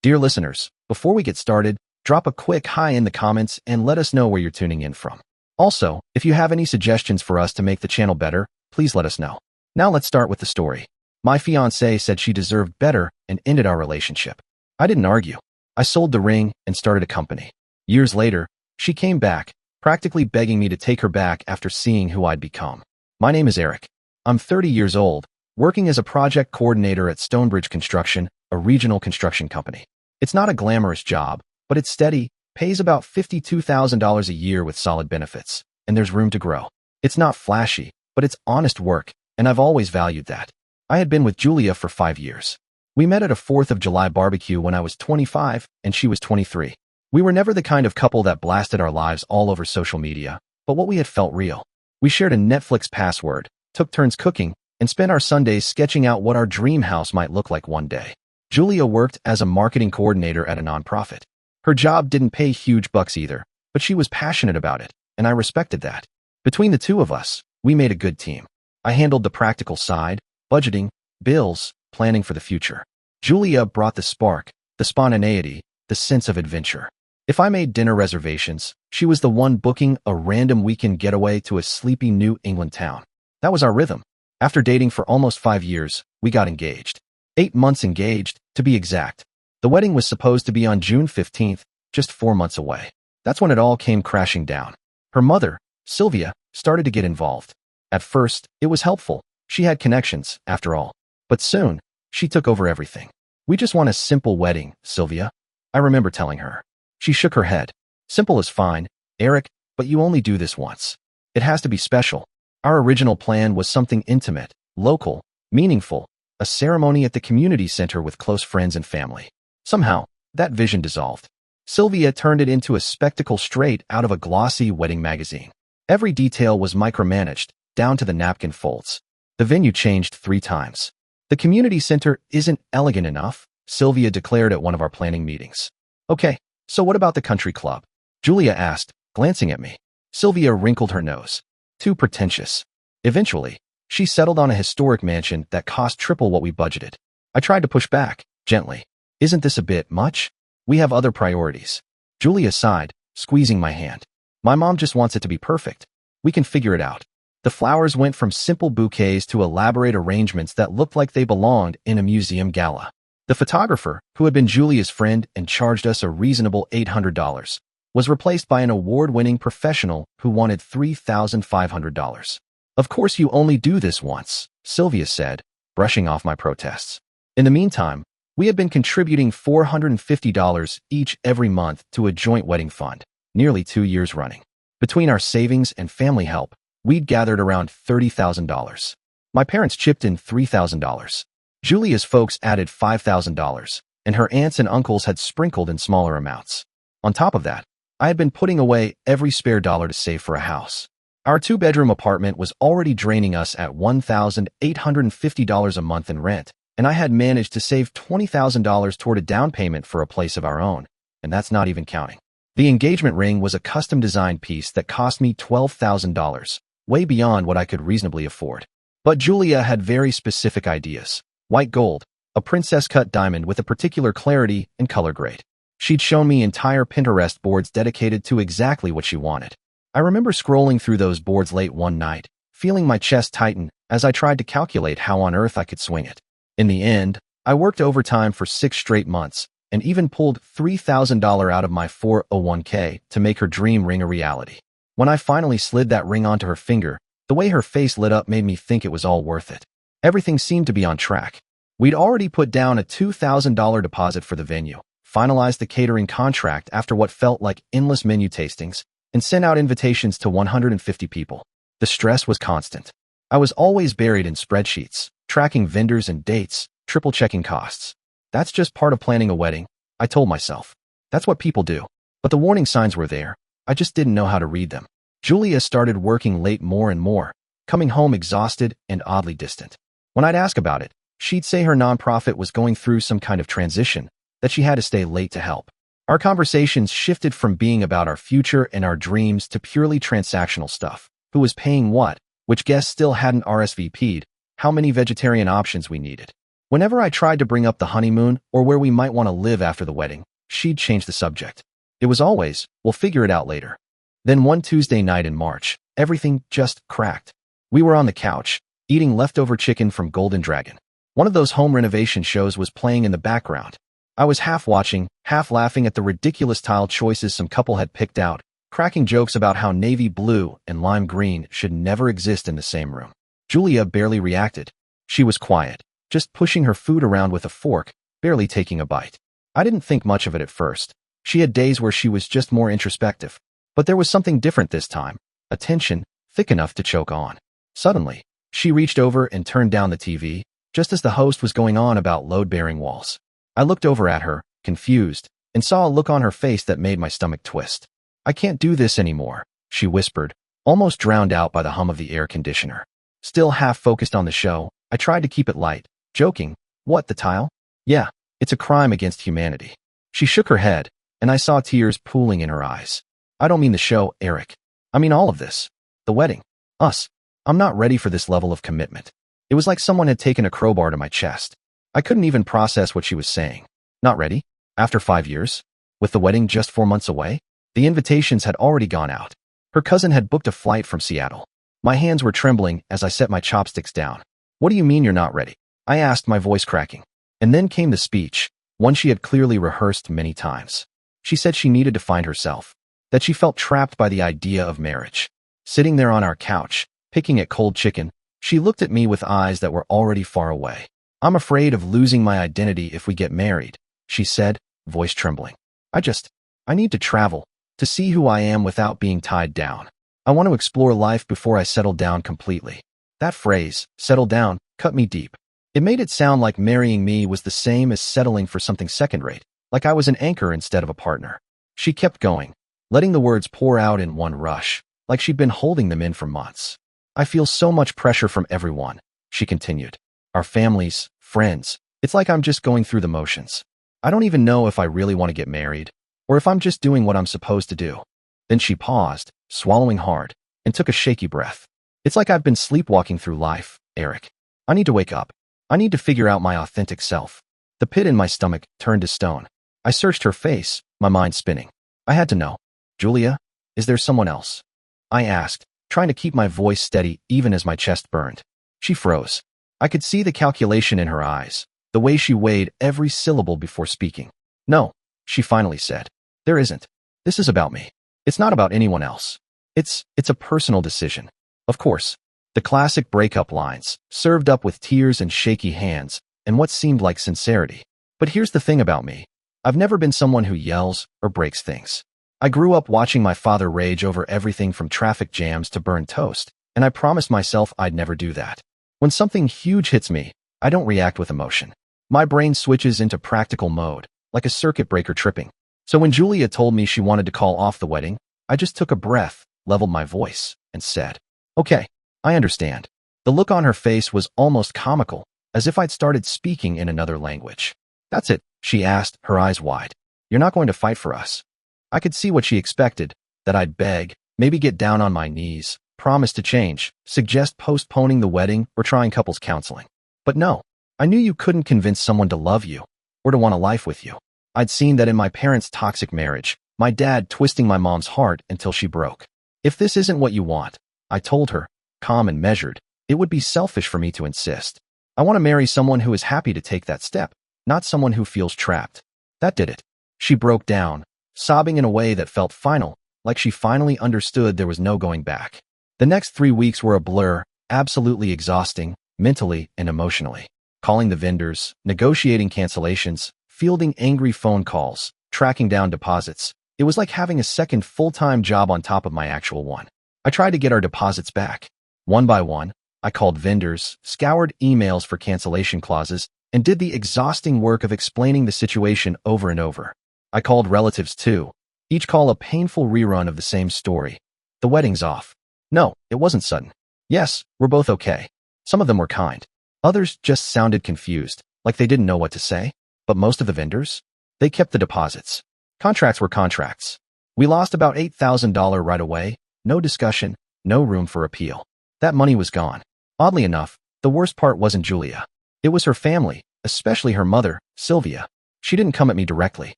Dear listeners, before we get started, drop a quick hi in the comments and let us know where you're tuning in from. Also, if you have any suggestions for us to make the channel better, please let us know. Now let's start with the story. My fiancée said she deserved better and ended our relationship. I didn't argue. I sold the ring and started a company. Years later, she came back, practically begging me to take her back after seeing who I'd become. My name is Eric. I'm 30 years old, working as a project coordinator at Stonebridge Construction, a regional construction company. It's not a glamorous job, but it's steady, pays about $52,000 a year with solid benefits, and there's room to grow. It's not flashy, but it's honest work, and I've always valued that. I had been with Julia for 5 years. We met at a 4th of July barbecue when I was 25 and she was 23. We were never the kind of couple that blasted our lives all over social media, but what we had felt real. We shared a Netflix password, took turns cooking, and spent our Sundays sketching out what our dream house might look like one day. Julia worked as a marketing coordinator at a nonprofit. Her job didn't pay huge bucks either, but she was passionate about it, and I respected that. Between the two of us, we made a good team. I handled the practical side, budgeting, bills, planning for the future. Julia brought the spark, the spontaneity, the sense of adventure. If I made dinner reservations, she was the one booking a random weekend getaway to a sleepy New England town. That was our rhythm. After dating for almost 5 years, we got engaged. 8 months engaged, to be exact. The wedding was supposed to be on June 15th, just 4 months away. That's when it all came crashing down. Her mother, Sylvia, started to get involved. At first, it was helpful. She had connections, after all. But soon, she took over everything. We just want a simple wedding, Sylvia. I remember telling her. She shook her head. Simple is fine, Eric, but you only do this once. It has to be special. Our original plan was something intimate, local, meaningful, a ceremony at the community center with close friends and family. Somehow, that vision dissolved. Sylvia turned it into a spectacle straight out of a glossy wedding magazine. Every detail was micromanaged, down to the napkin folds. The venue changed 3 times. The community center isn't elegant enough, Sylvia declared at one of our planning meetings. Okay, so what about the country club? Julia asked, glancing at me. Sylvia wrinkled her nose. Too pretentious. Eventually, she settled on a historic mansion that cost triple what we budgeted. I tried to push back, gently. Isn't this a bit much? We have other priorities. Julia sighed, squeezing my hand. My mom just wants it to be perfect. We can figure it out. The flowers went from simple bouquets to elaborate arrangements that looked like they belonged in a museum gala. The photographer, who had been Julia's friend and charged us a reasonable $800, was replaced by an award-winning professional who wanted $3,500. Of course you only do this once, Sylvia said, brushing off my protests. In the meantime, we had been contributing $450 each every month to a joint wedding fund, nearly 2 years running. Between our savings and family help, we'd gathered around $30,000. My parents chipped in $3,000. Julia's folks added $5,000, and her aunts and uncles had sprinkled in smaller amounts. On top of that, I had been putting away every spare dollar to save for a house. Our 2-bedroom apartment was already draining us at $1,850 a month in rent, and I had managed to save $20,000 toward a down payment for a place of our own, and that's not even counting. The engagement ring was a custom-designed piece that cost me $12,000, way beyond what I could reasonably afford. But Julia had very specific ideas. White gold, a princess-cut diamond with a particular clarity and color grade. She'd shown me entire Pinterest boards dedicated to exactly what she wanted. I remember scrolling through those boards late one night, feeling my chest tighten as I tried to calculate how on earth I could swing it. In the end, I worked overtime for 6 straight months and even pulled $3,000 out of my 401k to make her dream ring a reality. When I finally slid that ring onto her finger, the way her face lit up made me think it was all worth it. Everything seemed to be on track. We'd already put down a $2,000 deposit for the venue, finalized the catering contract after what felt like endless menu tastings, and sent out invitations to 150 people. The stress was constant. I was always buried in spreadsheets, tracking vendors and dates, triple-checking costs. That's just part of planning a wedding, I told myself. That's what people do. But the warning signs were there. I just didn't know how to read them. Julia started working late more and more, coming home exhausted and oddly distant. When I'd ask about it, she'd say her nonprofit was going through some kind of transition, that she had to stay late to help. Our conversations shifted from being about our future and our dreams to purely transactional stuff. Who was paying what, which guests still hadn't RSVP'd, how many vegetarian options we needed. Whenever I tried to bring up the honeymoon or where we might want to live after the wedding, she'd change the subject. It was always, we'll figure it out later. Then one Tuesday night in March, everything just cracked. We were on the couch, eating leftover chicken from Golden Dragon. One of those home renovation shows was playing in the background. I was half watching, half laughing at the ridiculous tile choices some couple had picked out, cracking jokes about how navy blue and lime green should never exist in the same room. Julia barely reacted. She was quiet, just pushing her food around with a fork, barely taking a bite. I didn't think much of it at first. She had days where she was just more introspective. But there was something different this time, a tension thick enough to choke on. Suddenly, she reached over and turned down the TV, just as the host was going on about load-bearing walls. I looked over at her, confused, and saw a look on her face that made my stomach twist. "I can't do this anymore," she whispered, almost drowned out by the hum of the air conditioner. Still half focused on the show, I tried to keep it light, joking, "What, the tile? Yeah, it's a crime against humanity." She shook her head, and I saw tears pooling in her eyes. "I don't mean the show, Eric. I mean all of this. The wedding. Us. I'm not ready for this level of commitment." It was like someone had taken a crowbar to my chest. I couldn't even process what she was saying. Not ready? After 5 years? With the wedding just 4 months away? The invitations had already gone out. Her cousin had booked a flight from Seattle. My hands were trembling as I set my chopsticks down. "What do you mean you're not ready?" I asked, my voice cracking. And then came the speech, one she had clearly rehearsed many times. She said she needed to find herself, that she felt trapped by the idea of marriage. Sitting there on our couch, picking at cold chicken, she looked at me with eyes that were already far away. "I'm afraid of losing my identity if we get married," she said, voice trembling. I need to travel, to see who I am without being tied down. I want to explore life before I settle down completely." That phrase, settle down, cut me deep. It made it sound like marrying me was the same as settling for something second-rate, like I was an anchor instead of a partner. She kept going, letting the words pour out in one rush, like she'd been holding them in for months. "I feel so much pressure from everyone," she continued. "Our families, friends. It's like I'm just going through the motions. I don't even know if I really want to get married, or if I'm just doing what I'm supposed to do." Then she paused, swallowing hard, and took a shaky breath. "It's like I've been sleepwalking through life, Eric. I need to wake up. I need to figure out my authentic self." The pit in my stomach turned to stone. I searched her face, my mind spinning. I had to know. "Julia, is there someone else?" I asked, trying to keep my voice steady even as my chest burned. She froze. I could see the calculation in her eyes, the way she weighed every syllable before speaking. "No," she finally said. "There isn't. This is about me. It's not about anyone else. It's a personal decision." Of course, the classic breakup lines, served up with tears and shaky hands, and what seemed like sincerity. But here's the thing about me. I've never been someone who yells or breaks things. I grew up watching my father rage over everything from traffic jams to burned toast, and I promised myself I'd never do that. When something huge hits me, I don't react with emotion. My brain switches into practical mode, like a circuit breaker tripping. So when Julia told me she wanted to call off the wedding, I just took a breath, leveled my voice, and said, "Okay, I understand." The look on her face was almost comical, as if I'd started speaking in another language. "That's it?" she asked, her eyes wide. "You're not going to fight for us?" I could see what she expected, that I'd beg, maybe get down on my knees, promise to change, suggest postponing the wedding or trying couples counseling. But no, I knew you couldn't convince someone to love you or to want a life with you. I'd seen that in my parents' toxic marriage, my dad twisting my mom's heart until she broke. "If this isn't what you want," I told her, calm and measured, "it would be selfish for me to insist. I want to marry someone who is happy to take that step, not someone who feels trapped." That did it. She broke down, sobbing in a way that felt final, like she finally understood there was no going back. The next 3 weeks were a blur, absolutely exhausting, mentally and emotionally. Calling the vendors, negotiating cancellations, fielding angry phone calls, tracking down deposits. It was like having a second full-time job on top of my actual one. I tried to get our deposits back. One by one, I called vendors, scoured emails for cancellation clauses, and did the exhausting work of explaining the situation over and over. I called relatives too, each call a painful rerun of the same story. "The wedding's off." "No, it wasn't sudden." "Yes, we're both okay." Some of them were kind. Others just sounded confused, like they didn't know what to say. But most of the vendors? They kept the deposits. Contracts were contracts. We lost about $8,000 right away, no discussion, no room for appeal. That money was gone. Oddly enough, the worst part wasn't Julia. It was her family, especially her mother, Sylvia. She didn't come at me directly.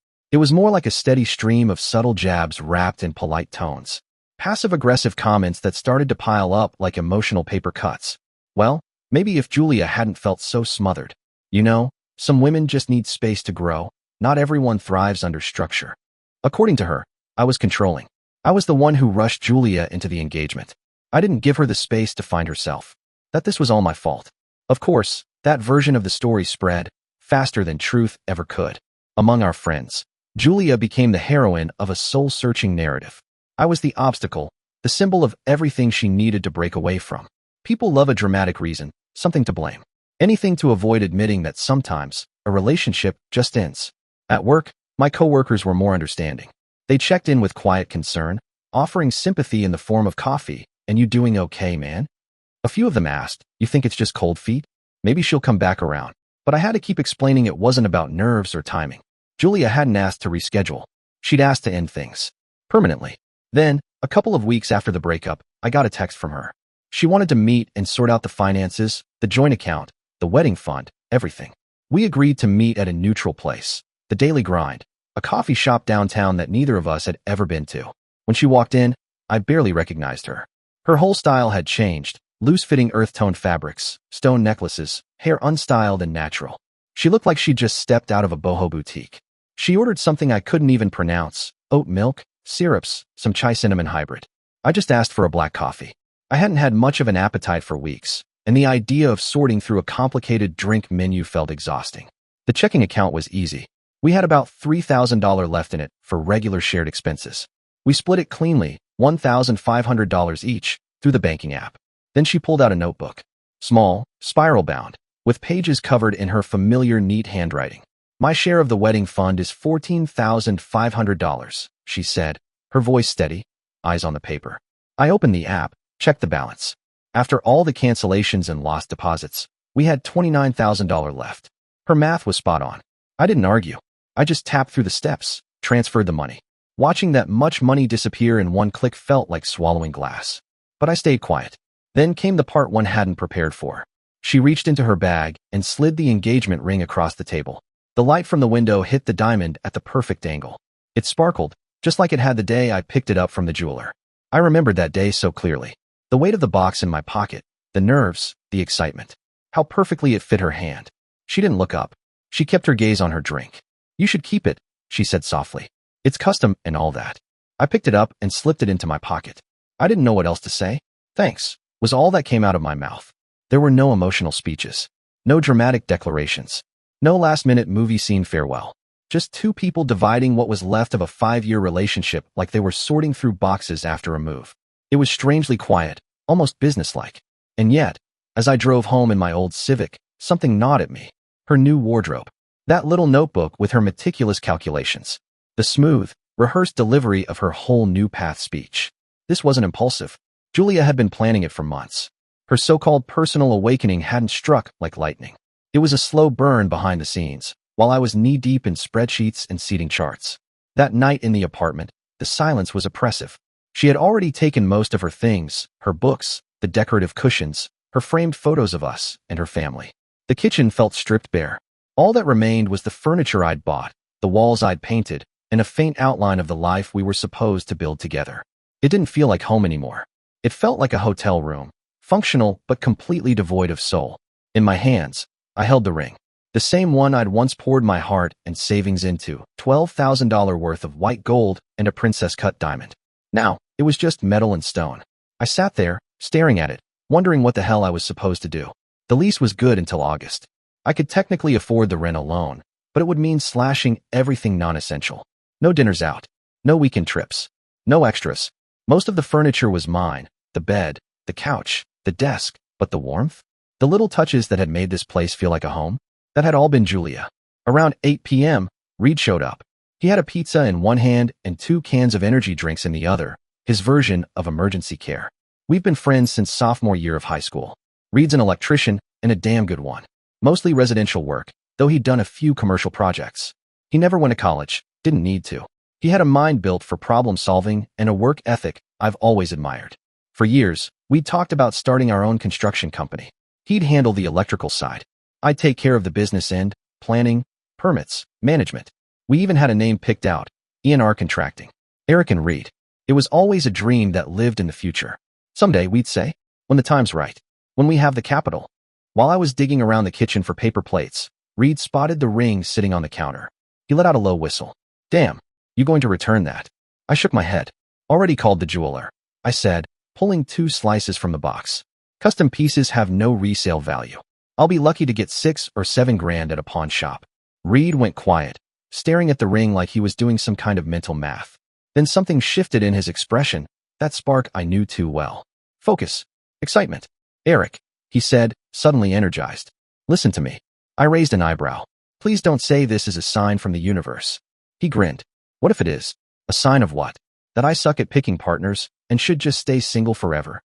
It was more like a steady stream of subtle jabs wrapped in polite tones. Passive-aggressive comments that started to pile up like emotional paper cuts. Well, maybe if Julia hadn't felt so smothered. You know, some women just need space to grow. Not everyone thrives under structure. According to her, I was controlling. I was the one who rushed Julia into the engagement. I didn't give her the space to find herself. That this was all my fault. Of course, that version of the story spread faster than truth ever could. Among our friends, Julia became the heroine of a soul-searching narrative. I was the obstacle, the symbol of everything she needed to break away from. People love a dramatic reason, something to blame. Anything to avoid admitting that sometimes a relationship just ends. At work, my coworkers were more understanding. They checked in with quiet concern, offering sympathy in the form of coffee. And you doing okay, man? A few of them asked, you think it's just cold feet? Maybe she'll come back around. But I had to keep explaining it wasn't about nerves or timing. Julia hadn't asked to reschedule. She'd asked to end things. Permanently. Then, a couple of weeks after the breakup, I got a text from her. She wanted to meet and sort out the finances, the joint account, the wedding fund, everything. We agreed to meet at a neutral place, the Daily Grind, a coffee shop downtown that neither of us had ever been to. When she walked in, I barely recognized her. Her whole style had changed, loose-fitting earth-tone fabrics, stone necklaces, hair unstyled and natural. She looked like she'd just stepped out of a boho boutique. She ordered something I couldn't even pronounce, oat milk, syrups, some chai cinnamon hybrid. I just asked for a black coffee. I hadn't had much of an appetite for weeks, and the idea of sorting through a complicated drink menu felt exhausting. The checking account was easy. We had about $3,000 left in it for regular shared expenses. We split it cleanly, $1,500 each, through the banking app. Then she pulled out a notebook. Small, spiral-bound, with pages covered in her familiar neat handwriting. My share of the wedding fund is $14,500, she said, her voice steady, eyes on the paper. I opened the app, checked the balance. After all the cancellations and lost deposits, we had $29,000 left. Her math was spot on. I didn't argue. I just tapped through the steps, transferred the money. Watching that much money disappear in one click felt like swallowing glass. But I stayed quiet. Then came the part one hadn't prepared for. She reached into her bag and slid the engagement ring across the table. The light from the window hit the diamond at the perfect angle. It sparkled, just like it had the day I picked it up from the jeweler. I remembered that day so clearly. The weight of the box in my pocket, the nerves, the excitement. How perfectly it fit her hand. She didn't look up. She kept her gaze on her drink. You should keep it, she said softly. It's custom and all that. I picked it up and slipped it into my pocket. I didn't know what else to say. Thanks, was all that came out of my mouth. There were no emotional speeches. No dramatic declarations. No last-minute movie scene farewell. Just two people dividing what was left of a 5-year relationship like they were sorting through boxes after a move. It was strangely quiet, almost businesslike. And yet, as I drove home in my old Civic, something gnawed at me. Her new wardrobe. That little notebook with her meticulous calculations. The smooth, rehearsed delivery of her whole new path speech. This wasn't impulsive. Julia had been planning it for months. Her so-called personal awakening hadn't struck like lightning. It was a slow burn behind the scenes, while I was knee-deep in spreadsheets and seating charts. That night in the apartment, the silence was oppressive. She had already taken most of her things, her books, the decorative cushions, her framed photos of us and her family. The kitchen felt stripped bare. All that remained was the furniture I'd bought, the walls I'd painted, and a faint outline of the life we were supposed to build together. It didn't feel like home anymore. It felt like a hotel room, functional but completely devoid of soul. In my hands, I held the ring. The same one I'd once poured my heart and savings into, $12,000 worth of white gold and a princess-cut diamond. Now, it was just metal and stone. I sat there, staring at it, wondering what the hell I was supposed to do. The lease was good until August. I could technically afford the rent alone, but it would mean slashing everything non-essential. No dinners out. No weekend trips. No extras. Most of the furniture was mine, the bed, the couch, the desk, but the warmth? The little touches that had made this place feel like a home? That had all been Julia. Around 8 p.m., Reed showed up. He had a pizza in one hand and 2 cans of energy drinks in the other, his version of emergency care. We've been friends since sophomore year of high school. Reed's an electrician, and a damn good one. Mostly residential work, though he'd done a few commercial projects. He never went to college, didn't need to. He had a mind built for problem solving and a work ethic I've always admired. For years, we'd talked about starting our own construction company. He'd handle the electrical side. I'd take care of the business end, planning, permits, management. We even had a name picked out, ENR Contracting. Eric and Reed. It was always a dream that lived in the future. Someday, we'd say, when the time's right, when we have the capital. While I was digging around the kitchen for paper plates, Reed spotted the ring sitting on the counter. He let out a low whistle. Damn, you going to return that? I shook my head. Already called the jeweler, I said, pulling 2 slices from the box. Custom pieces have no resale value. I'll be lucky to get 6 or 7 grand at a pawn shop. Reed went quiet, staring at the ring like he was doing some kind of mental math. Then something shifted in his expression, that spark I knew too well. Focus. Excitement. Eric, he said, suddenly energized. Listen to me. I raised an eyebrow. Please don't say this is a sign from the universe. He grinned. What if it is? A sign of what? That I suck at picking partners and should just stay single forever?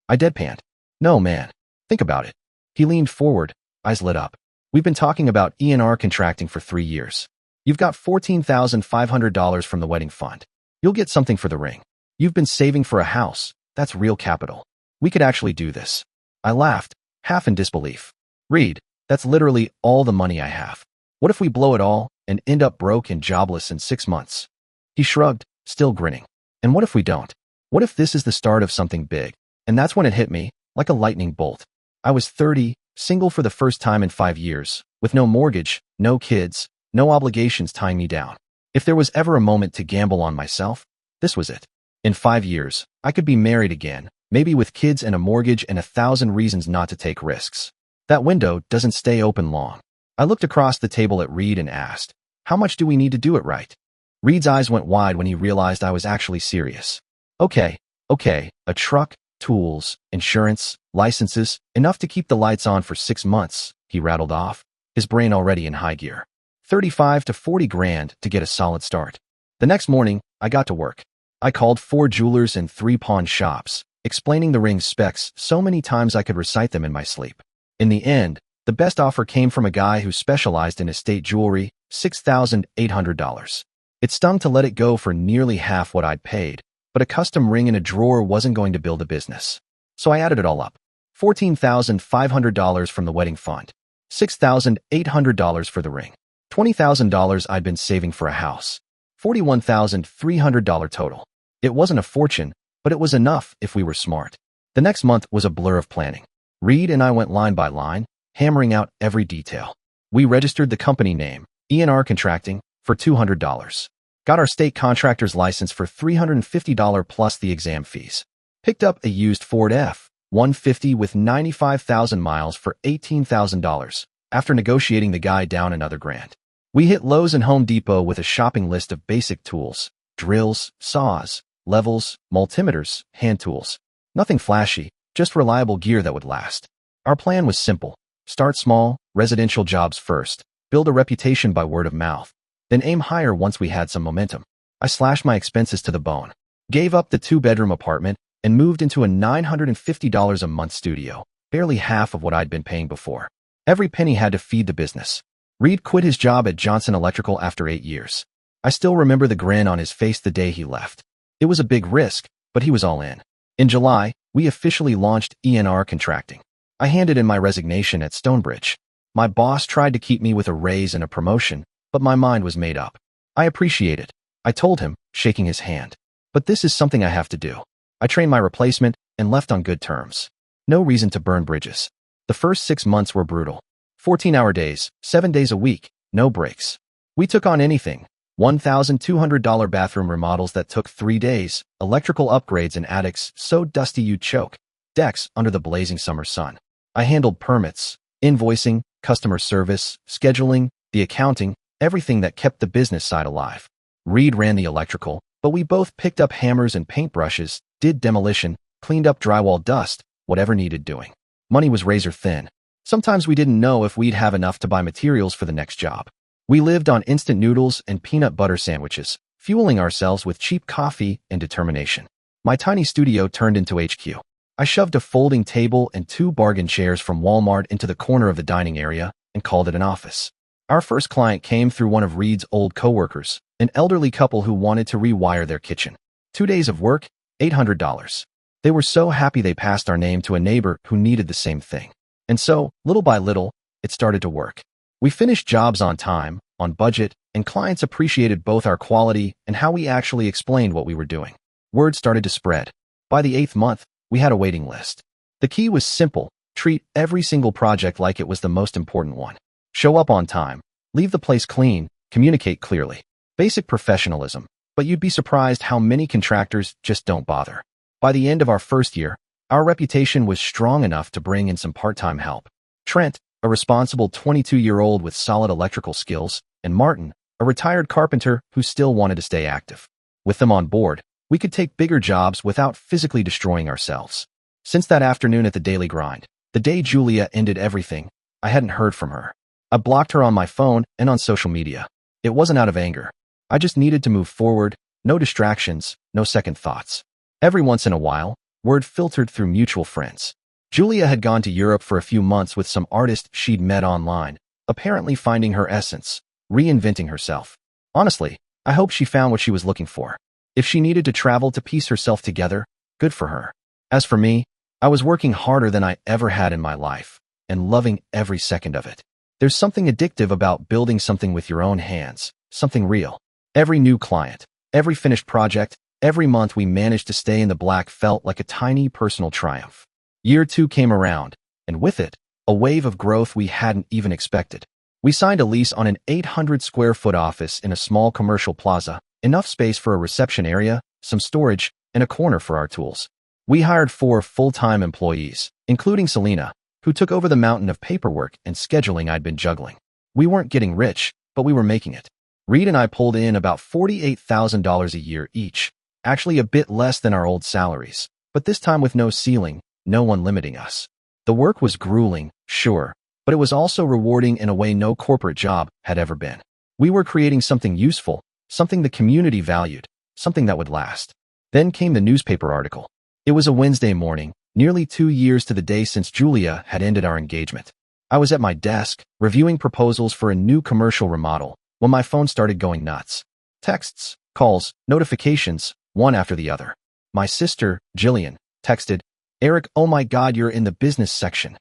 I deadpanned. No, man. Think about it. He leaned forward, eyes lit up. We've been talking about ENR Contracting for 3 years. You've got $14,500 from the wedding fund. You'll get something for the ring. You've been saving for a house. That's real capital. We could actually do this. I laughed, half in disbelief. Reed, that's literally all the money I have. What if we blow it all and end up broke and jobless in 6 months? He shrugged, still grinning. And what if we don't? What if this is the start of something big? And that's when it hit me, like a lightning bolt. I was 30, single for the first time in 5 years, with no mortgage, no kids, no obligations tying me down. If there was ever a moment to gamble on myself, this was it. In 5 years, I could be married again, maybe with kids and a mortgage and 1,000 reasons not to take risks. That window doesn't stay open long. I looked across the table at Reed and asked, how much do we need to do it right? Reed's eyes went wide when he realized I was actually serious. Okay, a truck, tools, insurance, licenses, enough to keep the lights on for 6 months, he rattled off, his brain already in high gear. 35 to 40 grand to get a solid start. The next morning, I got to work. I called 4 jewelers and 3 pawn shops, explaining the ring's specs so many times I could recite them in my sleep. In the end, the best offer came from a guy who specialized in estate jewelry, $6,800. It stung to let it go for nearly half what I'd paid, but a custom ring in a drawer wasn't going to build a business. So I added it all up. $14,500 from the wedding fund, $6,800 for the ring, $20,000 I'd been saving for a house, $41,300 total. It wasn't a fortune, but it was enough if we were smart. The next month was a blur of planning. Reed and I went line by line, hammering out every detail. We registered the company name, ENR Contracting, for $200. Got our state contractor's license for $350 plus the exam fees. Picked up a used Ford F-150 with 95,000 miles for $18,000 after negotiating the guy down another grand. We hit Lowe's and Home Depot with a shopping list of basic tools, drills, saws, levels, multimeters, hand tools. Nothing flashy, just reliable gear that would last. Our plan was simple. Start small, residential jobs first, build a reputation by word of mouth, then aim higher once we had some momentum. I slashed my expenses to the bone, gave up the 2-bedroom apartment, and moved into a $950 a month studio, barely half of what I'd been paying before. Every penny had to feed the business. Reed quit his job at Johnson Electrical after 8 years. I still remember the grin on his face the day he left. It was a big risk, but he was all in. In July, we officially launched ENR Contracting. I handed in my resignation at Stonebridge. My boss tried to keep me with a raise and a promotion, but my mind was made up. I appreciate it, I told him, shaking his hand. But this is something I have to do. I trained my replacement and left on good terms. No reason to burn bridges. The first 6 months were brutal. 14-hour days, 7 days a week, no breaks. We took on anything. $1,200 bathroom remodels that took 3 days, electrical upgrades in attics so dusty you'd choke, decks under the blazing summer sun. I handled permits, invoicing, customer service, scheduling, the accounting, everything that kept the business side alive. Reed ran the electrical, but we both picked up hammers and paintbrushes, did demolition, cleaned up drywall dust, whatever needed doing. Money was razor thin. Sometimes we didn't know if we'd have enough to buy materials for the next job. We lived on instant noodles and peanut butter sandwiches, fueling ourselves with cheap coffee and determination. My tiny studio turned into HQ. I shoved a folding table and 2 bargain chairs from Walmart into the corner of the dining area and called it an office. Our first client came through one of Reed's old coworkers, an elderly couple who wanted to rewire their kitchen. 2 days of work, $800. They were so happy they passed our name to a neighbor who needed the same thing. And so, little by little, it started to work. We finished jobs on time, on budget, and clients appreciated both our quality and how we actually explained what we were doing. Word started to spread. By the 8th month, we had a waiting list. The key was simple: treat every single project like it was the most important one. Show up on time, leave the place clean, communicate clearly. Basic professionalism, but you'd be surprised how many contractors just don't bother. By the end of our first year, our reputation was strong enough to bring in some part-time help. Trent, a responsible 22-year-old with solid electrical skills, and Martin, a retired carpenter who still wanted to stay active. With them on board, we could take bigger jobs without physically destroying ourselves. Since that afternoon at the daily grind, the day Julia ended everything, I hadn't heard from her. I blocked her on my phone and on social media. It wasn't out of anger. I just needed to move forward, no distractions, no second thoughts. Every once in a while, word filtered through mutual friends. Julia had gone to Europe for a few months with some artist she'd met online, apparently finding her essence, reinventing herself. Honestly, I hope she found what she was looking for. If she needed to travel to piece herself together, good for her. As for me, I was working harder than I ever had in my life, and loving every second of it. There's something addictive about building something with your own hands, something real. Every new client, every finished project, every month we managed to stay in the black felt like a tiny personal triumph. Year 2 came around, and with it, a wave of growth we hadn't even expected. We signed a lease on an 800-square-foot office in a small commercial plaza, enough space for a reception area, some storage, and a corner for our tools. We hired 4 full-time employees, including Selena, who took over the mountain of paperwork and scheduling I'd been juggling. We weren't getting rich, but we were making it. Reed and I pulled in about $48,000 a year each, actually a bit less than our old salaries, but this time with no ceiling, no one limiting us. The work was grueling, sure, but it was also rewarding in a way no corporate job had ever been. We were creating something useful, something the community valued, something that would last. Then came the newspaper article. It was a Wednesday morning, nearly 2 years to the day since Julia had ended our engagement. I was at my desk, reviewing proposals for a new commercial remodel, when my phone started going nuts. Texts, calls, notifications, one after the other. My sister, Jillian, texted, "Eric, oh my God, you're in the business section."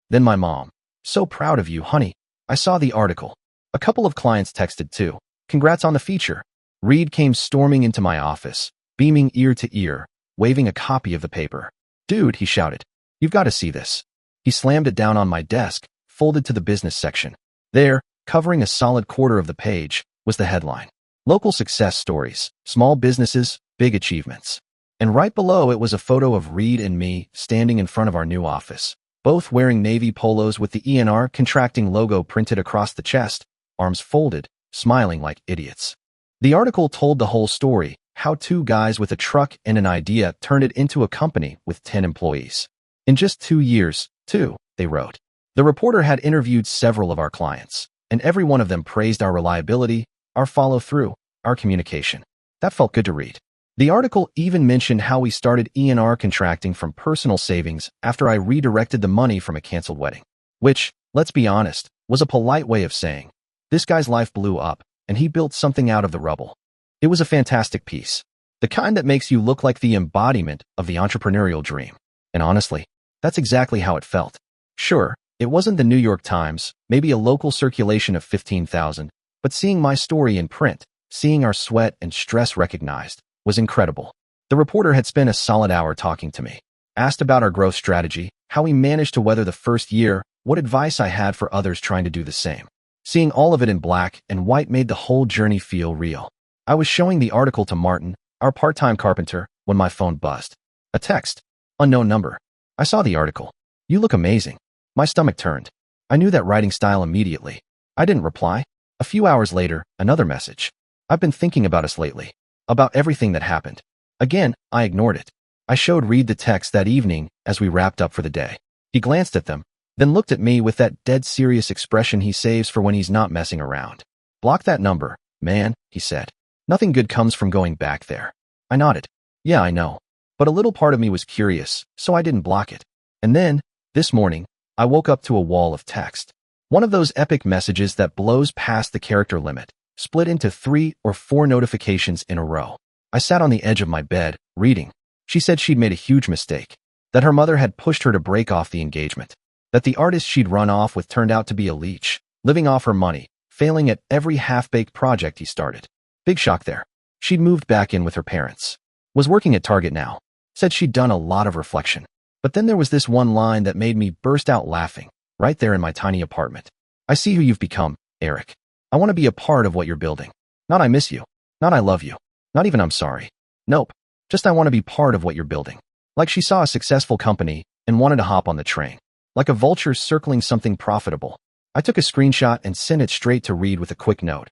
Then my mom, "So proud of you, honey. I saw the article." A couple of clients texted too. "Congrats on the feature." Reed came storming into my office, beaming ear to ear, waving a copy of the paper. "Dude," he shouted, "you've got to see this." He slammed it down on my desk, folded to the business section. There, covering a solid quarter of the page, was the headline: Local Success Stories, Small Businesses, Big Achievements. And right below it was a photo of Reed and me standing in front of our new office, both wearing navy polos with the ENR contracting logo printed across the chest, arms folded, smiling like idiots. The article told the whole story: how 2 guys with a truck and an idea turned it into a company with 10 employees. In just 2 years, too, they wrote. The reporter had interviewed several of our clients, and every one of them praised our reliability, our follow-through, our communication. That felt good to read. The article even mentioned how we started ENR contracting from personal savings after I redirected the money from a canceled wedding. Which, let's be honest, was a polite way of saying, this guy's life blew up, and he built something out of the rubble. It was a fantastic piece. The kind that makes you look like the embodiment of the entrepreneurial dream. And honestly, that's exactly how it felt. Sure, it wasn't the New York Times, maybe a local circulation of 15,000, but seeing my story in print, seeing our sweat and stress recognized, was incredible. The reporter had spent a solid hour talking to me, asked about our growth strategy, how we managed to weather the first year, what advice I had for others trying to do the same. Seeing all of it in black and white made the whole journey feel real. I was showing the article to Martin, our part-time carpenter, when my phone buzzed. A text. Unknown number. I saw the article. "You look amazing." My stomach turned. I knew that writing style immediately. I didn't reply. A few hours later, another message. "I've been thinking about us lately. About everything that happened." Again, I ignored it. I showed Reed the text that evening as we wrapped up for the day. He glanced at them, then looked at me with that dead serious expression he saves for when he's not messing around. "Block that number, man," he said. "Nothing good comes from going back there." I nodded. "Yeah, I know." But a little part of me was curious, so I didn't block it. And then, this morning, I woke up to a wall of text. One of those epic messages that blows past the character limit, split into 3 or 4 notifications in a row. I sat on the edge of my bed, reading. She said she'd made a huge mistake, that her mother had pushed her to break off the engagement. That the artist she'd run off with turned out to be a leech, living off her money, failing at every half-baked project he started. Big shock there. She'd moved back in with her parents. Was working at Target now. Said she'd done a lot of reflection. But then there was this one line that made me burst out laughing, right there in my tiny apartment. I see who you've become, Eric. I want to be a part of what you're building. Not I miss you. Not I love you. Not even I'm sorry. Nope. Just I want to be part of what you're building. Like she saw a successful company and wanted to hop on the train. Like a vulture circling something profitable. I took a screenshot and sent it straight to Reed with a quick note.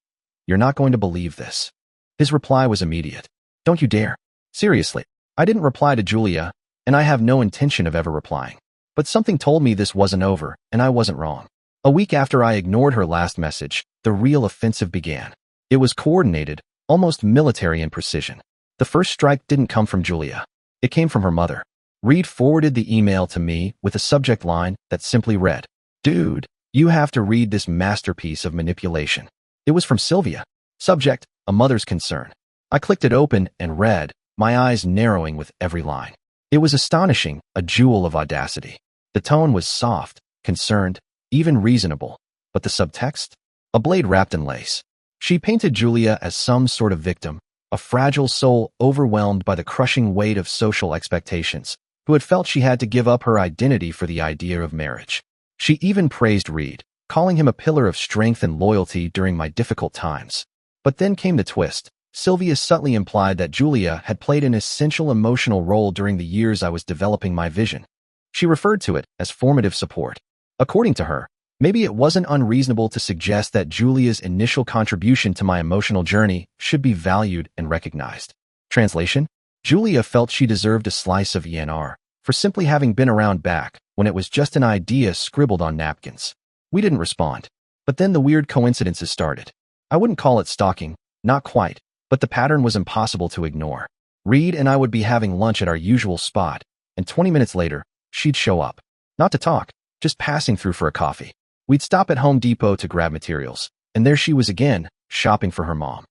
You're not going to believe this. His reply was immediate. Don't you dare. Seriously. I didn't reply to Julia, and I have no intention of ever replying. But something told me this wasn't over, and I wasn't wrong. A week after I ignored her last message, the real offensive began. It was coordinated, almost military in precision. The first strike didn't come from Julia. It came from her mother. Reed forwarded the email to me with a subject line that simply read, Dude, you have to read this masterpiece of manipulation. It was from Sylvia. Subject, a mother's concern. I clicked it open and read, my eyes narrowing with every line. It was astonishing, a jewel of audacity. The tone was soft, concerned, even reasonable. But the subtext? A blade wrapped in lace. She painted Julia as some sort of victim, a fragile soul overwhelmed by the crushing weight of social expectations, who had felt she had to give up her identity for the idea of marriage. She even praised Reed, calling him a pillar of strength and loyalty during my difficult times. But then came the twist. Sylvia subtly implied that Julia had played an essential emotional role during the years I was developing my vision. She referred to it as formative support. According to her, maybe it wasn't unreasonable to suggest that Julia's initial contribution to my emotional journey should be valued and recognized. Translation: Julia felt she deserved a slice of ENR for simply having been around back when it was just an idea scribbled on napkins. We didn't respond. But then the weird coincidences started. I wouldn't call it stalking, not quite. But the pattern was impossible to ignore. Reed and I would be having lunch at our usual spot, and 20 minutes later, she'd show up. Not to talk, just passing through for a coffee. We'd stop at Home Depot to grab materials, and there she was again, shopping for her mom.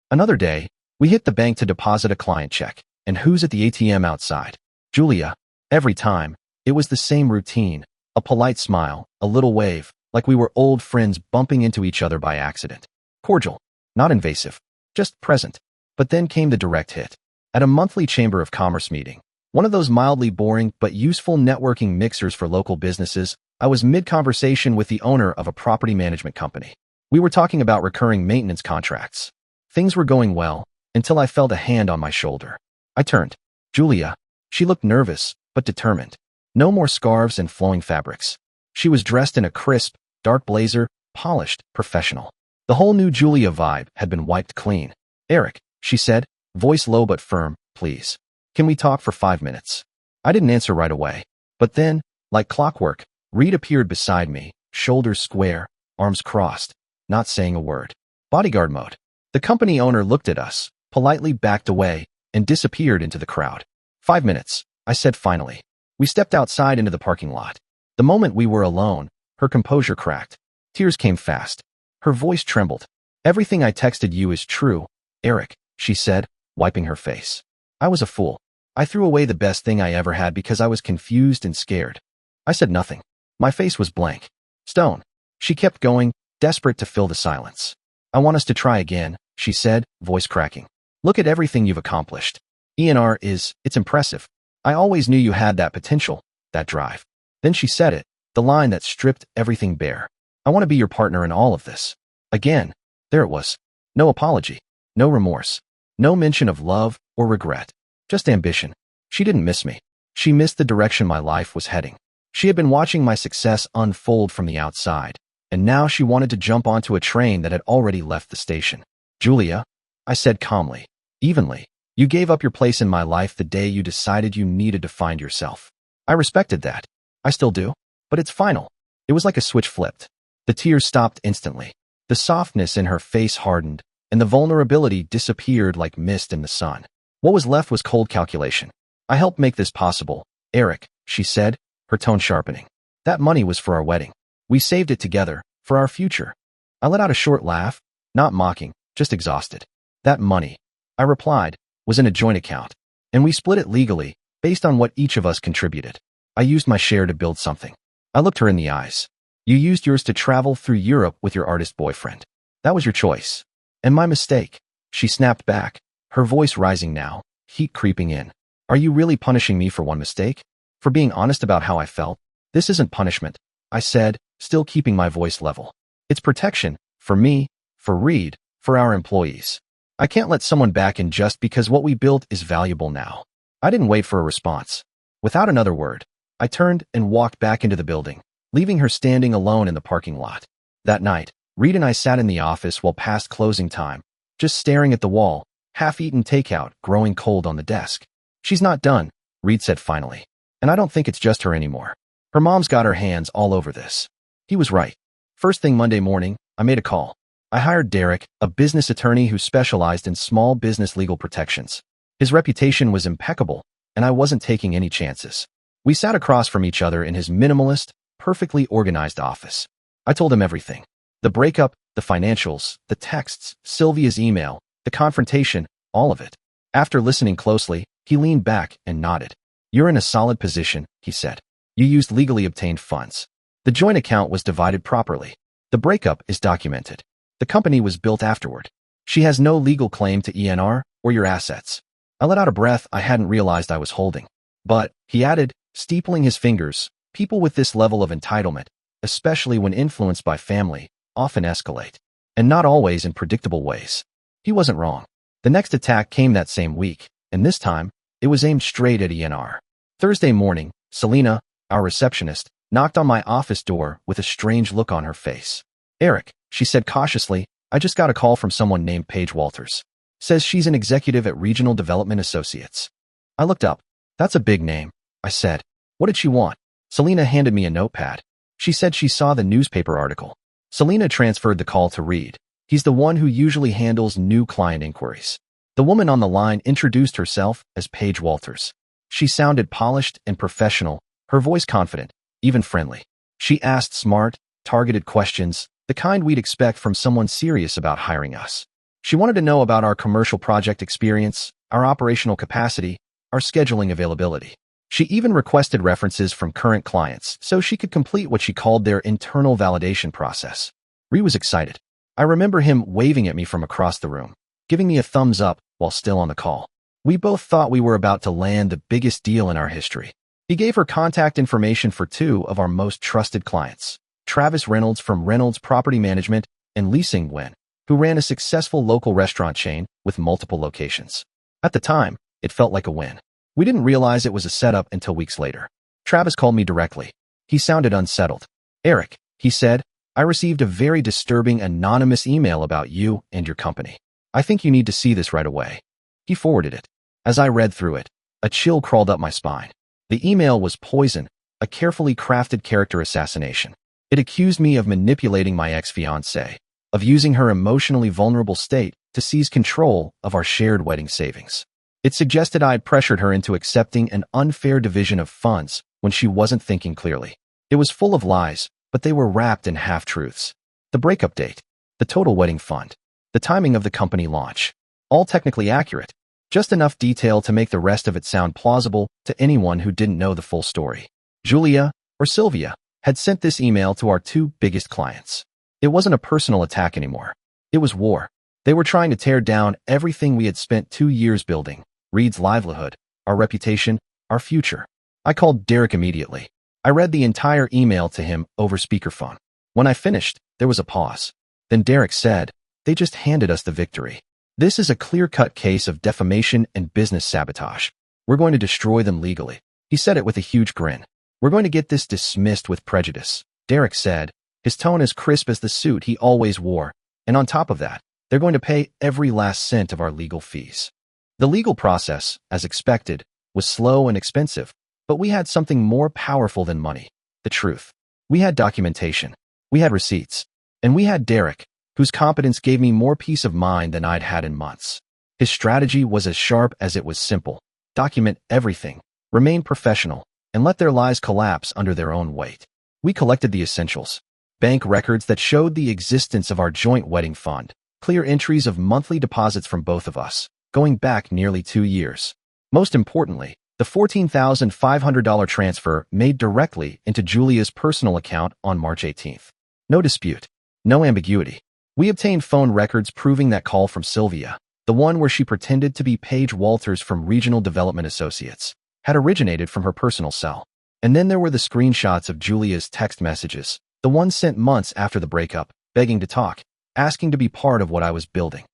Another day, we hit the bank to deposit a client check, and who's at the ATM outside? Julia. Every time, it was the same routine, a polite smile, a little wave, like we were old friends bumping into each other by accident. Cordial, not invasive. Just present. But then came the direct hit. At a monthly Chamber of Commerce meeting, one of those mildly boring but useful networking mixers for local businesses, I was mid-conversation with the owner of a property management company. We were talking about recurring maintenance contracts. Things were going well, until I felt a hand on my shoulder. I turned. Julia. She looked nervous, but determined. No more scarves and flowing fabrics. She was dressed in a crisp, dark blazer, polished, professional. The whole new Julia vibe had been wiped clean. Eric, she said, voice low but firm, please. Can we talk for 5 minutes? I didn't answer right away. But then, like clockwork, Reed appeared beside me, shoulders square, arms crossed, not saying a word. Bodyguard mode. The company owner looked at us, politely backed away, and disappeared into the crowd. 5 minutes, I said finally. We stepped outside into the parking lot. The moment we were alone, her composure cracked. Tears came fast. Her voice trembled. Everything I texted you is true, Eric, she said, wiping her face. I was a fool. I threw away the best thing I ever had because I was confused and scared. I said nothing. My face was blank. Stone. She kept going, desperate to fill the silence. I want us to try again, she said, voice cracking. Look at everything you've accomplished. It's impressive. I always knew you had that potential, that drive. Then she said it, the line that stripped everything bare. I want to be your partner in all of this. Again, there it was. No apology, no remorse, no mention of love or regret, just ambition. She didn't miss me. She missed the direction my life was heading. She had been watching my success unfold from the outside, and now she wanted to jump onto a train that had already left the station. Julia, I said calmly, evenly, you gave up your place in my life the day you decided you needed to find yourself. I respected that. I still do. But it's final. It was like a switch flipped. The tears stopped instantly. The softness in her face hardened, and the vulnerability disappeared like mist in the sun. What was left was cold calculation. I helped make this possible, Eric, she said, her tone sharpening. That money was for our wedding. We saved it together, for our future. I let out a short laugh, not mocking, just exhausted. That money, I replied, was in a joint account, and we split it legally, based on what each of us contributed. I used my share to build something. I looked her in the eyes. You used yours to travel through Europe with your artist boyfriend. That was your choice. And my mistake. She snapped back, her voice rising now, heat creeping in. Are you really punishing me for one mistake? For being honest about how I felt? This isn't punishment, I said, still keeping my voice level. It's protection, for me, for Reed, for our employees. I can't let someone back in just because what we built is valuable now. I didn't wait for a response. Without another word, I turned and walked back into the building, leaving her standing alone in the parking lot. That night, Reed and I sat in the office well past closing time, just staring at the wall, half-eaten takeout growing cold on the desk. She's not done, Reed said finally. And I don't think it's just her anymore. Her mom's got her hands all over this. He was right. First thing Monday morning, I made a call. I hired Derek, a business attorney who specialized in small business legal protections. His reputation was impeccable, and I wasn't taking any chances. We sat across from each other in his minimalist, perfectly organized office. I told him everything. The breakup, the financials, the texts, Sylvia's email, the confrontation, all of it. After listening closely, he leaned back and nodded. You're in a solid position, he said. You used legally obtained funds. The joint account was divided properly. The breakup is documented. The company was built afterward. She has no legal claim to ENR or your assets. I let out a breath I hadn't realized I was holding. But, he added, steepling his fingers, people with this level of entitlement, especially when influenced by family, often escalate. And not always in predictable ways. He wasn't wrong. The next attack came that same week, and this time, it was aimed straight at ENR. Thursday morning, Selena, our receptionist, knocked on my office door with a strange look on her face. Eric, she said cautiously, I just got a call from someone named Paige Walters. Says she's an executive at Regional Development Associates. I looked up. That's a big name, I said. What did she want? Selena handed me a notepad. She said she saw the newspaper article. Selena transferred the call to Reed. He's the one who usually handles new client inquiries. The woman on the line introduced herself as Paige Walters. She sounded polished and professional, her voice confident, even friendly. She asked smart, targeted questions, the kind we'd expect from someone serious about hiring us. She wanted to know about our commercial project experience, our operational capacity, our scheduling availability. She even requested references from current clients so she could complete what she called their internal validation process. Reed was excited. I remember him waving at me from across the room, giving me a thumbs up while still on the call. We both thought we were about to land the biggest deal in our history. He gave her contact information for two of our most trusted clients, Travis Reynolds from Reynolds Property Management and Leasing Nguyen, who ran a successful local restaurant chain with multiple locations. At the time, it felt like a win. We didn't realize it was a setup until weeks later. Travis called me directly. He sounded unsettled. Eric, he said, I received a very disturbing anonymous email about you and your company. I think you need to see this right away. He forwarded it. As I read through it, a chill crawled up my spine. The email was poison, a carefully crafted character assassination. It accused me of manipulating my ex-fiancée, of using her emotionally vulnerable state to seize control of our shared wedding savings. It suggested I had pressured her into accepting an unfair division of funds when she wasn't thinking clearly. It was full of lies, but they were wrapped in half-truths. The breakup date, the total wedding fund, the timing of the company launch, all technically accurate, just enough detail to make the rest of it sound plausible to anyone who didn't know the full story. Julia, or Sylvia, had sent this email to our two biggest clients. It wasn't a personal attack anymore. It was war. They were trying to tear down everything we had spent 2 years building. Reed's livelihood, our reputation, our future. I called Derek immediately. I read the entire email to him over speakerphone. When I finished, there was a pause. Then Derek said, they just handed us the victory. This is a clear-cut case of defamation and business sabotage. We're going to destroy them legally. He said it with a huge grin. We're going to get this dismissed with prejudice, Derek said, his tone as crisp as the suit he always wore. And on top of that, they're going to pay every last cent of our legal fees. The legal process, as expected, was slow and expensive, but we had something more powerful than money, the truth. We had documentation, we had receipts, and we had Derek, whose competence gave me more peace of mind than I'd had in months. His strategy was as sharp as it was simple. Document everything, remain professional, and let their lies collapse under their own weight. We collected the essentials. Bank records that showed the existence of our joint wedding fund, clear entries of monthly deposits from both of us, going back nearly 2 years. Most importantly, The $14,500 transfer made directly into Julia's personal account on March 18th. No dispute. No ambiguity. We obtained phone records proving that call from Sylvia, the one where she pretended to be Paige Walters from Regional Development Associates, had originated from her personal cell. And then there were the screenshots of Julia's text messages, the ones sent months after the breakup, begging to talk, asking to be part of what I was building.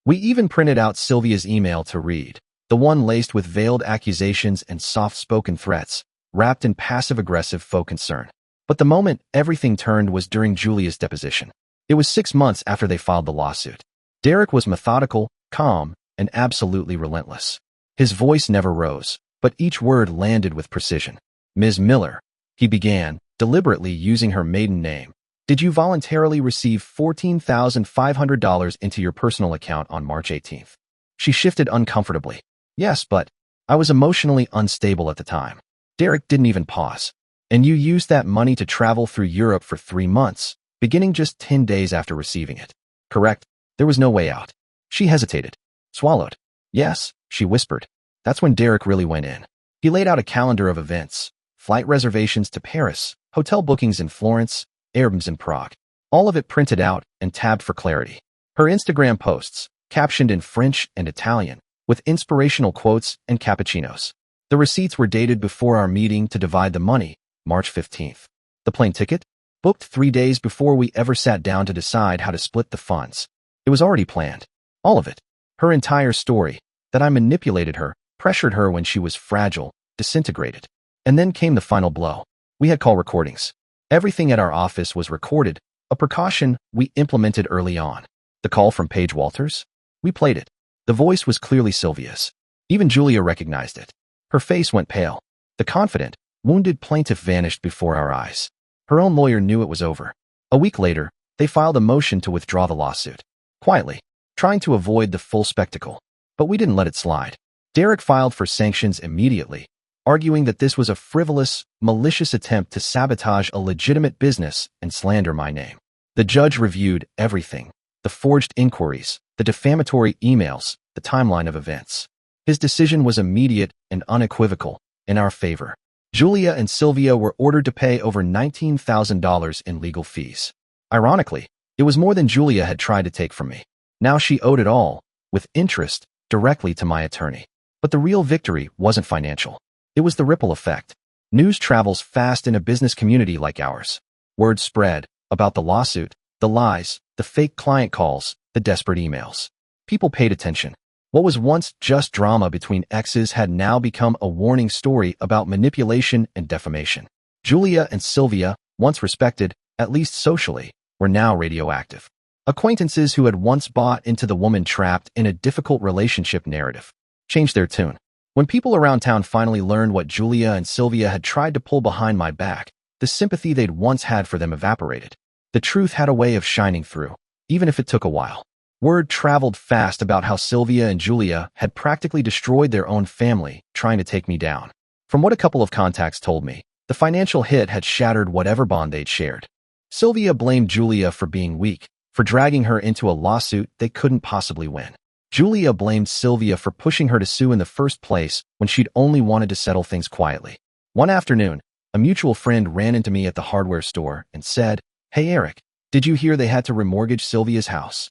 We even printed out Sylvia's email to read, the one laced with veiled accusations and soft-spoken threats, wrapped in passive-aggressive faux concern. But the moment everything turned was during Julia's deposition. It was 6 months after they filed the lawsuit. Derek was methodical, calm, and absolutely relentless. His voice never rose, but each word landed with precision. "Ms. Miller," he began, deliberately using her maiden name, "did you voluntarily receive $14,500 into your personal account on March 18th? She shifted uncomfortably. "Yes, but I was emotionally unstable at the time." Derek didn't even pause. "And you used that money to travel through Europe for 3 months, beginning just 10 days after receiving it. Correct?" There was no way out. She hesitated. Swallowed. "Yes," she whispered. That's when Derek really went in. He laid out a calendar of events, flight reservations to Paris, hotel bookings in Florence, Airbnbs in Prague. All of it printed out and tabbed for clarity. Her Instagram posts, captioned in French and Italian, with inspirational quotes and cappuccinos. The receipts were dated before our meeting to divide the money, March 15th. The plane ticket? Booked 3 days before we ever sat down to decide how to split the funds. It was already planned. All of it. Her entire story, that I manipulated her, pressured her when she was fragile, disintegrated. And then came the final blow. We had call recordings. Everything at our office was recorded, a precaution we implemented early on. The call from Paige Walters? We played it. The voice was clearly Sylvia's. Even Julia recognized it. Her face went pale. The confident, wounded plaintiff vanished before our eyes. Her own lawyer knew it was over. A week later, they filed a motion to withdraw the lawsuit. Quietly, trying to avoid the full spectacle. But we didn't let it slide. Derek filed for sanctions immediately, arguing that this was a frivolous, malicious attempt to sabotage a legitimate business and slander my name. The judge reviewed everything: the forged inquiries, the defamatory emails, the timeline of events. His decision was immediate and unequivocal, in our favor. Julia and Sylvia were ordered to pay over $19,000 in legal fees. Ironically, it was more than Julia had tried to take from me. Now she owed it all, with interest, directly to my attorney. But the real victory wasn't financial. It was the ripple effect. News travels fast in a business community like ours. Word spread about the lawsuit, the lies, the fake client calls, the desperate emails. People paid attention. What was once just drama between exes had now become a warning story about manipulation and defamation. Julia and Sylvia, once respected, at least socially, were now radioactive. Acquaintances who had once bought into the woman trapped in a difficult relationship narrative changed their tune. When people around town finally learned what Julia and Sylvia had tried to pull behind my back, the sympathy they'd once had for them evaporated. The truth had a way of shining through, even if it took a while. Word traveled fast about how Sylvia and Julia had practically destroyed their own family, trying to take me down. From what a couple of contacts told me, the financial hit had shattered whatever bond they'd shared. Sylvia blamed Julia for being weak, for dragging her into a lawsuit they couldn't possibly win. Julia blamed Sylvia for pushing her to sue in the first place when she'd only wanted to settle things quietly. One afternoon, a mutual friend ran into me at the hardware store and said, "Hey Eric, did you hear they had to remortgage Sylvia's house?"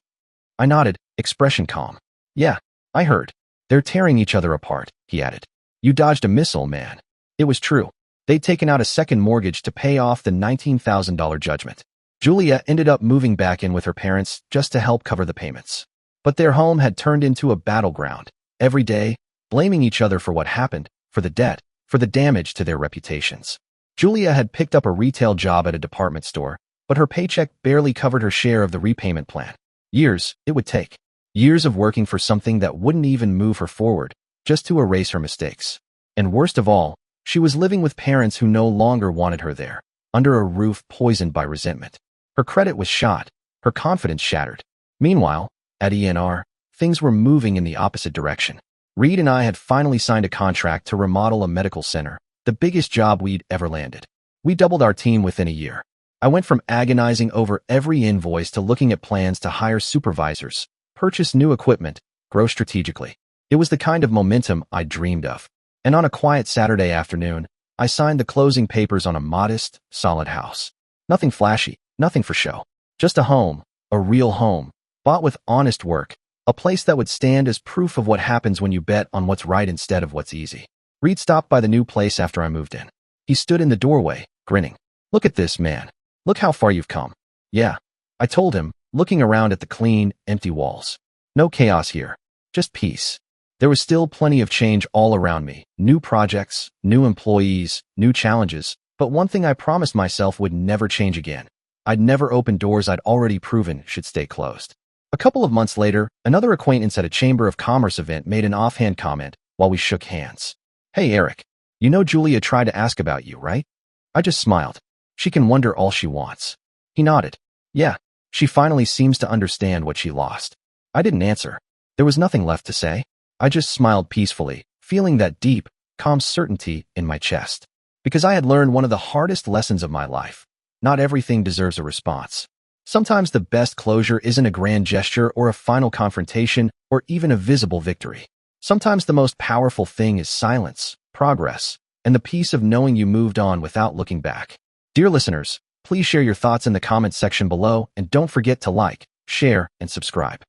I nodded, expression calm. "Yeah, I heard. They're tearing each other apart," he added. "You dodged a missile, man." It was true. They'd taken out a second mortgage to pay off the $19,000 judgment. Julia ended up moving back in with her parents just to help cover the payments. But their home had turned into a battleground, every day, blaming each other for what happened, for the debt, for the damage to their reputations. Julia had picked up a retail job at a department store, but her paycheck barely covered her share of the repayment plan. Years, it would take. Years of working for something that wouldn't even move her forward, just to erase her mistakes. And worst of all, she was living with parents who no longer wanted her there, under a roof poisoned by resentment. Her credit was shot, her confidence shattered. Meanwhile, at ENR, things were moving in the opposite direction. Reed and I had finally signed a contract to remodel a medical center, the biggest job we'd ever landed. We doubled our team within a year. I went from agonizing over every invoice to looking at plans to hire supervisors, purchase new equipment, grow strategically. It was the kind of momentum I dreamed of. And on a quiet Saturday afternoon, I signed the closing papers on a modest, solid house. Nothing flashy, nothing for show. Just a home, a real home, bought with honest work, a place that would stand as proof of what happens when you bet on what's right instead of what's easy. Reed stopped by the new place after I moved in. He stood in the doorway, grinning. "Look at this, man. Look how far you've come." "Yeah," I told him, looking around at the clean, empty walls. No chaos here, just peace. There was still plenty of change all around me. New projects, new employees, new challenges. But one thing I promised myself would never change again. I'd never open doors I'd already proven should stay closed. A couple of months later, another acquaintance at a Chamber of Commerce event made an offhand comment while we shook hands. "Hey, Eric, you know Julia tried to ask about you, right?" I just smiled. "She can wonder all she wants." He nodded. "Yeah, she finally seems to understand what she lost." I didn't answer. There was nothing left to say. I just smiled peacefully, feeling that deep, calm certainty in my chest. Because I had learned one of the hardest lessons of my life. Not everything deserves a response. Sometimes the best closure isn't a grand gesture or a final confrontation or even a visible victory. Sometimes the most powerful thing is silence, progress, and the peace of knowing you moved on without looking back. Dear listeners, please share your thoughts in the comments section below and don't forget to like, share, and subscribe.